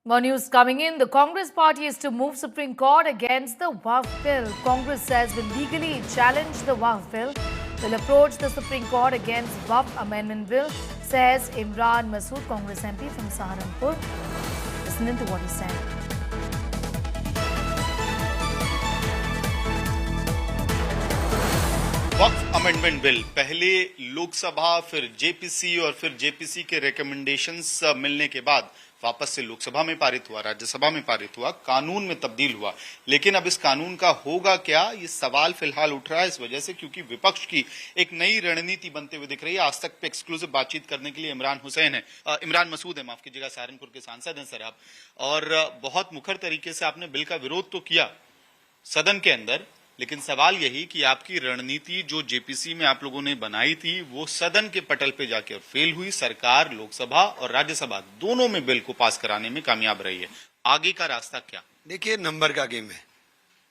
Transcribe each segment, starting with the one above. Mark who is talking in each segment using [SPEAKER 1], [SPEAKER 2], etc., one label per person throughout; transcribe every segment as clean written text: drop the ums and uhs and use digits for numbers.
[SPEAKER 1] More news coming in. The Congress party is to move Supreme Court against the Waqf bill. Congress says will legally challenge the Waqf bill. Will approach the Supreme Court against Waqf amendment bill, says Imran Masood, Congress MP from Saharanpur. Listen into what he said.
[SPEAKER 2] Waqf amendment bill पहले लोकसभा फिर JPC और फिर JPC के recommendations मिलने के बाद वापस से लोकसभा में पारित हुआ, राज्यसभा में पारित हुआ, कानून में तब्दील हुआ। लेकिन अब इस कानून का होगा क्या, ये सवाल फिलहाल उठ रहा है इस वजह से क्योंकि विपक्ष की एक नई रणनीति बनते हुए दिख रही है। आज तक पे एक्सक्लूसिव बातचीत करने के लिए इमरान मसूद है, माफ कीजिएगा, सहारनपुर के सांसद हैं सर आप, और बहुत मुखर तरीके से आपने बिल का विरोध तो किया सदन के अंदर, लेकिन सवाल यही कि आपकी रणनीति जो जेपीसी में आप लोगों ने बनाई थी वो सदन के पटल पे जाकर फेल हुई। सरकार लोकसभा और राज्यसभा दोनों में बिल को पास कराने में कामयाब रही है। आगे का रास्ता क्या?
[SPEAKER 3] देखिए, नंबर का गेम है,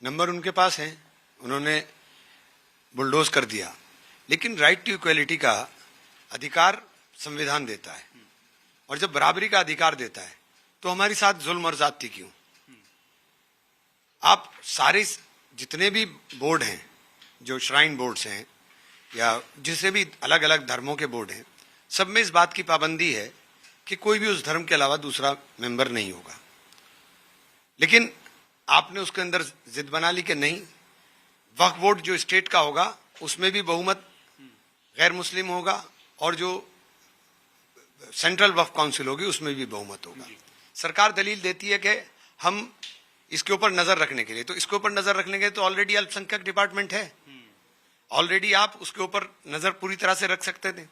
[SPEAKER 3] नंबर उनके पास है, उन्होंने बुलडोज कर दिया, लेकिन राइट टू इक्वलिटी का अधिकार संविधान देता है, और जब बराबरी का अधिकार देता है तो हमारी साथ जुल्म और ज्यादती क्यों? आप सारे जितने भी बोर्ड हैं, जो श्राइन बोर्ड्स हैं या जिसे भी अलग अलग धर्मों के बोर्ड हैं, सब में इस बात की पाबंदी है कि कोई भी उस धर्म के अलावा दूसरा मेंबर नहीं होगा। लेकिन आपने उसके अंदर जिद बना ली कि नहीं, वक्फ बोर्ड जो स्टेट का होगा उसमें भी बहुमत गैर मुस्लिम होगा, और जो सेंट्रल वक्फ काउंसिल होगी उसमें भी बहुमत होगा। सरकार दलील देती है कि हम इसके ऊपर नजर रखने के लिए, तो इसके ऊपर नजर रखने के लिए तो ऑलरेडी अल्पसंख्यक डिपार्टमेंट है, ऑलरेडी आप उसके ऊपर नजर पूरी तरह से रख सकते थे।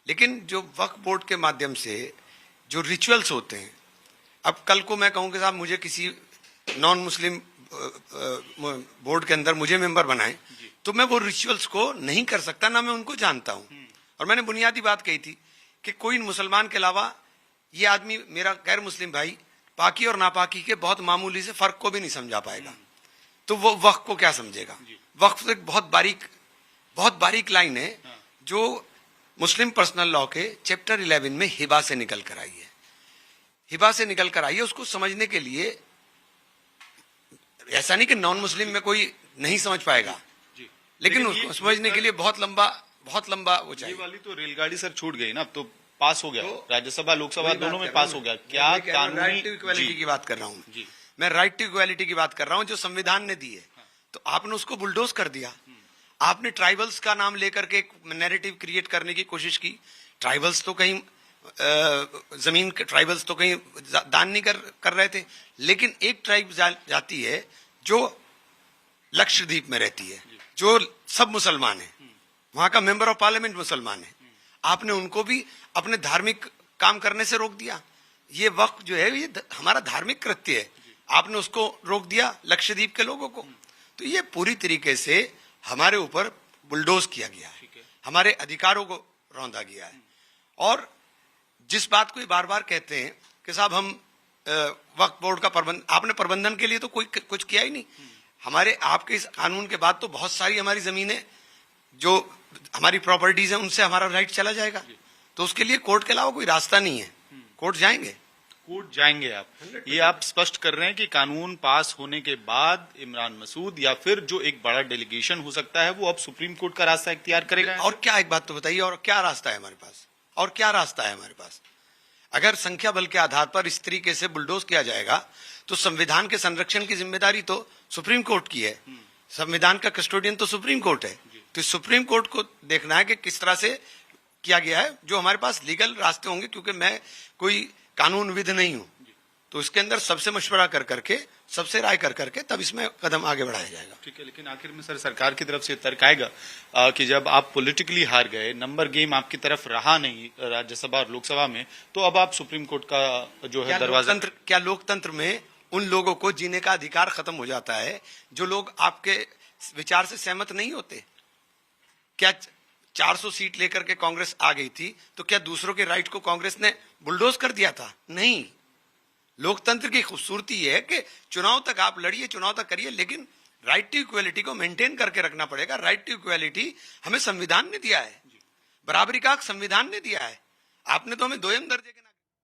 [SPEAKER 3] लेकिन जो वक्फ बोर्ड के माध्यम से जो रिचुअल्स होते हैं, अब कल को मैं कहूं कि साहब मुझे किसी नॉन मुस्लिम बोर्ड के अंदर मुझे मेंबर बनाए, तो मैं वो रिचुअल्स को नहीं कर सकता, ना मैं उनको जानता हूं। और मैंने बुनियादी बात कही थी कि कोई मुसलमान के अलावा ये आदमी, मेरा गैर मुस्लिम भाई, पाकी और नापाकी के बहुत मामूली से फर्क को भी नहीं समझा पाएगा, तो वो वक्फ को क्या समझेगा? वक्फ एक बहुत बारीक लाइन है जो मुस्लिम पर्सनल लॉ के चैप्टर 11 में हिबा से निकल कर आई है। हिबा से निकल कर आई है, उसको समझने के लिए ऐसा नहीं कि नॉन मुस्लिम में कोई नहीं समझ पाएगा, लेकिन उसको समझने के लिए बहुत लंबा वो चाहिए।
[SPEAKER 2] ये वाली तो रेलगाड़ी सर छूट गई ना, अब तो पास हो गया, तो राज्यसभा लोकसभा दोनों में पास हो गया। क्या कानूनी
[SPEAKER 3] राइट टू इक्वालिटी की बात कर रहा हूँ मैं, राइट टू इक्वालिटी की बात कर रहा हूँ जो संविधान ने दी है, तो आपने उसको बुलडोज कर दिया। आपने ट्राइबल्स का नाम लेकर के एक नैरेटिव क्रिएट करने की कोशिश की। ट्राइबल्स तो कहीं जमीन के ट्राइबल्स तो कहीं दान नहीं कर रहे थे, लेकिन एक ट्राइब जाती है जो लक्षद्वीप में रहती है, जो सब मुसलमान है, वहां का मेंबर ऑफ पार्लियामेंट मुसलमान है, आपने उनको भी अपने धार्मिक काम करने से रोक दिया। ये वक्त जो है ये हमारा धार्मिक कृत्य है, आपने उसको रोक दिया लक्षद्वीप के लोगों को। तो ये पूरी तरीके से हमारे ऊपर बुलडोज किया गया है, हमारे अधिकारों को रौंदा गया है। और जिस बात को बार बार कहते हैं कि साहब हम वक्फ बोर्ड का आपने प्रबंधन के लिए तो कोई कुछ किया ही नहीं। हमारे आपके इस कानून के बाद तो बहुत सारी हमारी जमीनें जो हमारी प्रॉपर्टीज हैं उनसे हमारा राइट चला जाएगा, तो उसके लिए कोर्ट के अलावा कोई रास्ता नहीं है। कोर्ट जाएंगे आप, ये आप स्पष्ट कर रहे हैं कि कानून पास होने के बाद इमरान मसूद या फिर जो एक बड़ा डेलीगेशन हो सकता है वो अब सुप्रीम कोर्ट का रास्ता इख्तियार करेगा। और क्या, एक बात तो बताइए, और क्या रास्ता है हमारे पास? अगर संख्या बल के आधार पर इस तरीके से बुलडोज किया जाएगा तो संविधान के संरक्षण की जिम्मेदारी तो सुप्रीम कोर्ट की है, संविधान का कस्टोडियन तो सुप्रीम कोर्ट है। तो सुप्रीम कोर्ट को देखना है कि किस तरह से किया गया है, जो हमारे पास लीगल रास्ते होंगे, क्योंकि मैं कोई कानूनविद नहीं हूं, तो इसके अंदर सबसे मशवरा कर करके, सबसे राय कर करके तब इसमें कदम आगे बढ़ाया जाएगा।
[SPEAKER 2] ठीक है, लेकिन आखिर में सर सरकार की तरफ से तर्क आएगा कि जब आप पॉलिटिकली हार गए, नंबर गेम आपकी तरफ रहा नहीं राज्यसभा और लोकसभा में, तो अब आप सुप्रीम कोर्ट का जो है दरवाजा,
[SPEAKER 3] क्या लोकतंत्र में उन लोगों को जीने का अधिकार खत्म हो जाता है जो लोग आपके विचार से सहमत नहीं होते? क्या 400 सीट लेकर के कांग्रेस आ गई थी, तो क्या दूसरों के राइट को कांग्रेस ने बुलडोज कर दिया था? नहीं। लोकतंत्र की खूबसूरती है कि चुनाव तक आप लड़िए, चुनाव तक करिए, लेकिन राइट टू इक्वलिटी को मेंटेन करके रखना पड़ेगा। राइट टू इक्वलिटी हमें संविधान ने दिया है, बराबरी का हक संविधान ने दिया है, आपने तो हमें दोयम दर्जे के